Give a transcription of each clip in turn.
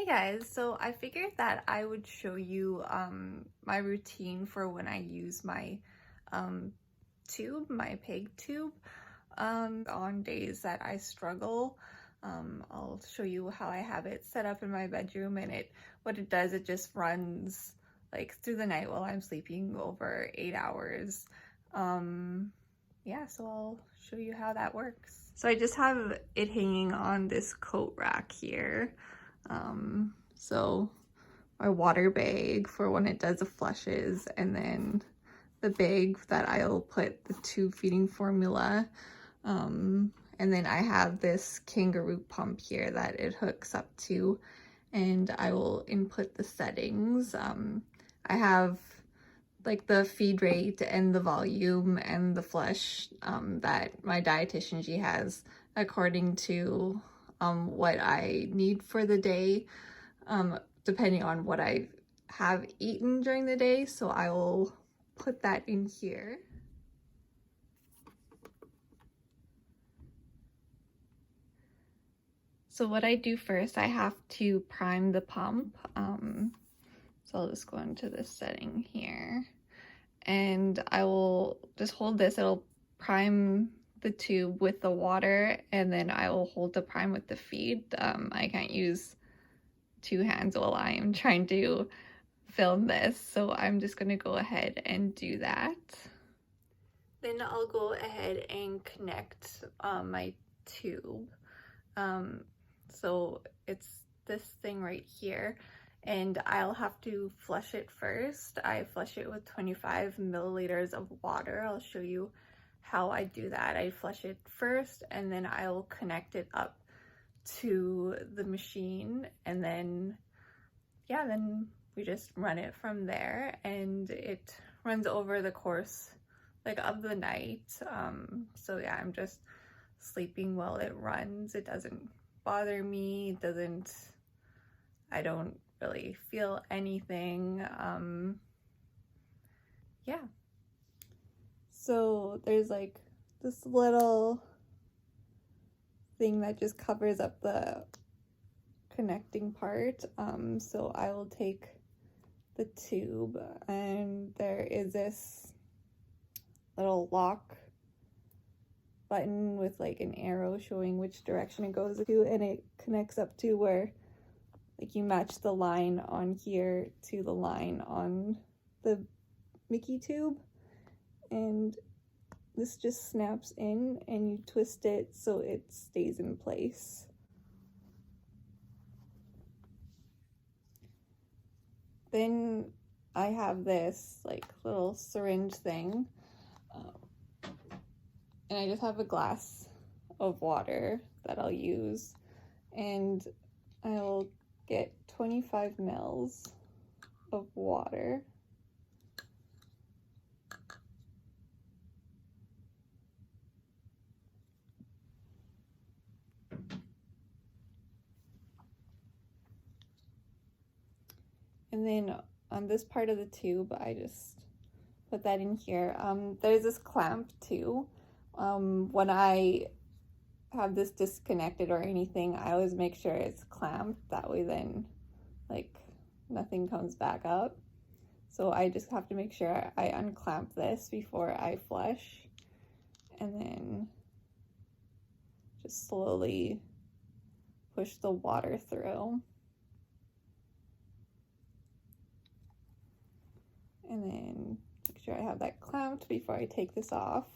Hey guys, so I figured that I would show you my routine for when I use my tube, my pig tube, on days that I struggle. I'll show you how I have it set up in my bedroom, and what it does, it just runs like through the night while I'm sleeping over 8 hours. Yeah, so I'll show you how that works. So I just have it hanging on this coat rack here. So my water bag for when it does the flushes, and then the bag that I'll put the tube feeding formula. And then I have this kangaroo pump here that it hooks up to, and I will input the settings. I have like the feed rate and the volume and the flush that my dietitian, she has according to what I need for the day, depending on what I have eaten during the day. So I will put that in here. So what I do first, I have to prime the pump. So I'll just go into this setting here, and I will just hold this. It'll prime the tube with the water, and then I will hold the prime with the feed. I can't use two hands while I am trying to film this, so I'm just gonna go ahead and do that. Then I'll go ahead and connect my tube. So it's this thing right here, and I'll have to flush it first. I flush it with 25 milliliters of water. I'll show you how I do that. I flush it first, and then I'll connect it up to the machine, and then yeah, then we just run it from there, and it runs over the course like of the night. So yeah, I'm just sleeping while it runs. It doesn't bother me. I don't really feel anything. Yeah. So there's like this little thing that just covers up the connecting part. So I will take the tube, and there is this little lock button with like an arrow showing which direction it goes to, and it connects up to where like you match the line on here to the line on the Mickey tube, and this just snaps in and you twist it so it stays in place. Then I have this like little syringe thing, and I just have a glass of water that I'll use, and I'll get 25 mils of water. And then on this part of the tube, I just put that in here. There's this clamp too. When I have this disconnected or anything, I always make sure it's clamped. That way then like nothing comes back up. So I just have to make sure I unclamp this before I flush, and then just slowly push the water through. And then make sure I have that clamped before I take this off.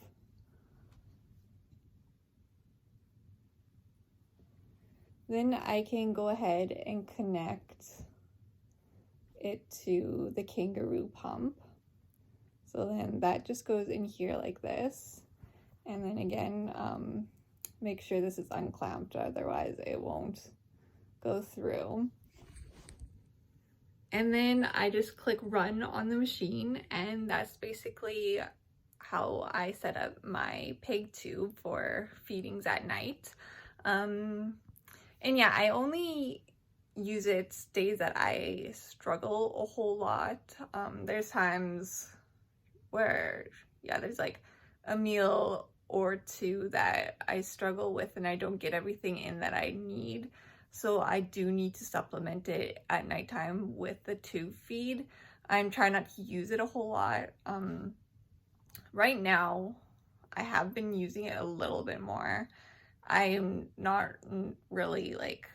Then I can go ahead and connect it to the kangaroo pump. So then that just goes in here like this. And then again, make sure this is unclamped, otherwise it won't go through. And then I just click run on the machine, and that's basically how I set up my pig tube for feedings at night. And yeah, I only use it days that I struggle a whole lot. There's times where, yeah, there's like a meal or two that I struggle with and I don't get everything in that I need. so I do need to supplement it at nighttime with the tube feed. I'm trying not to use it a whole lot. Right now, I have been using it a little bit more. I am not really like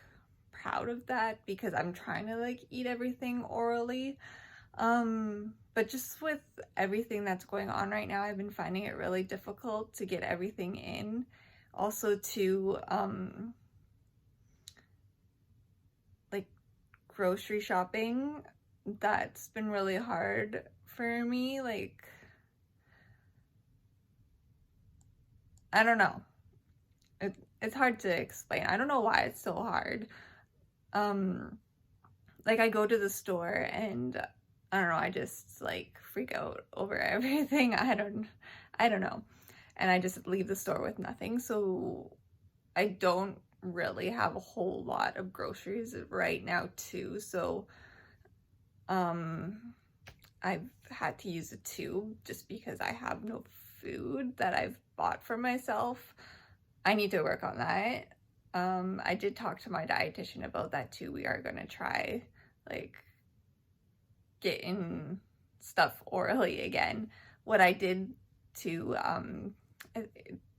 proud of that because I'm trying to like eat everything orally. But just with everything that's going on right now, I've been finding it really difficult to get everything in. Also to like grocery shopping, that's been really hard for me. Like, I don't know. It's hard to explain. I don't know why it's so hard. Like I go to the store and I don't know, I just like freak out over everything. I don't know. And I just leave the store with nothing. So I don't really have a whole lot of groceries right now too. So I've had to use a tube just because I have no food that I've bought for myself. I need to work on that. I did talk to my dietitian about that too. We are gonna try like getting stuff orally again. What I did to I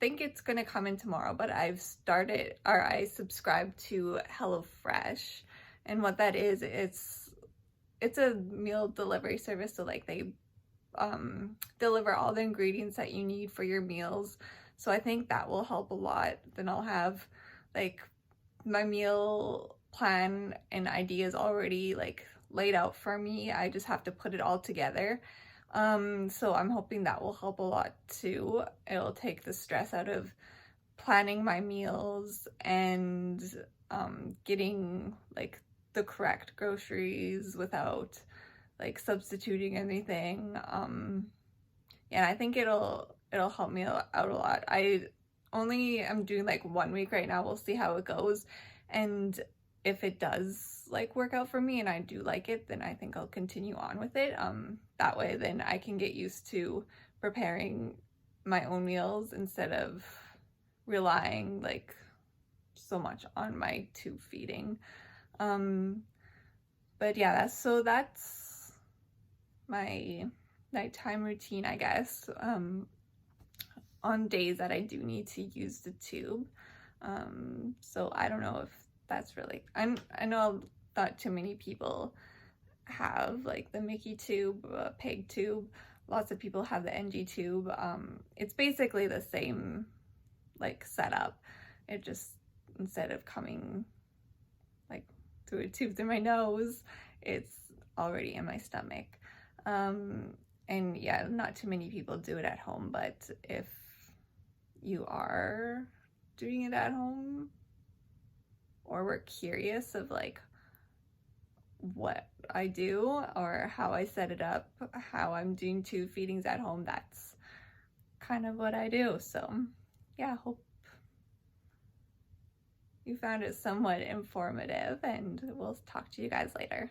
think it's gonna come in tomorrow, but I subscribed to HelloFresh, and what that is, it's a meal delivery service. So like they deliver all the ingredients that you need for your meals. So I think that will help a lot. Then I'll have like my meal plan and ideas already like laid out for me. I just have to put it all together. So I'm hoping that will help a lot too. It'll take the stress out of planning my meals and getting like the correct groceries without like substituting anything. Yeah, I think it'll help me out a lot. I only am doing like 1 week right now. We'll see how it goes. And if it does like work out for me and I do like it, then I think I'll continue on with it. That way then I can get used to preparing my own meals instead of relying like so much on my tube feeding. But yeah, that's my nighttime routine, I guess, on days that I do need to use the tube. So I don't know if that's really, I know not too many people have like the Mickey tube, peg tube. Lots of people have the NG tube. It's basically the same like setup. It just, instead of coming like through a tube through my nose, it's already in my stomach. And yeah, not too many people do it at home, but if you are doing it at home or were curious of like what I do or how I set it up, how I'm doing tube feedings at home, that's kind of what I do. So yeah, hope you found it somewhat informative, and we'll talk to you guys later.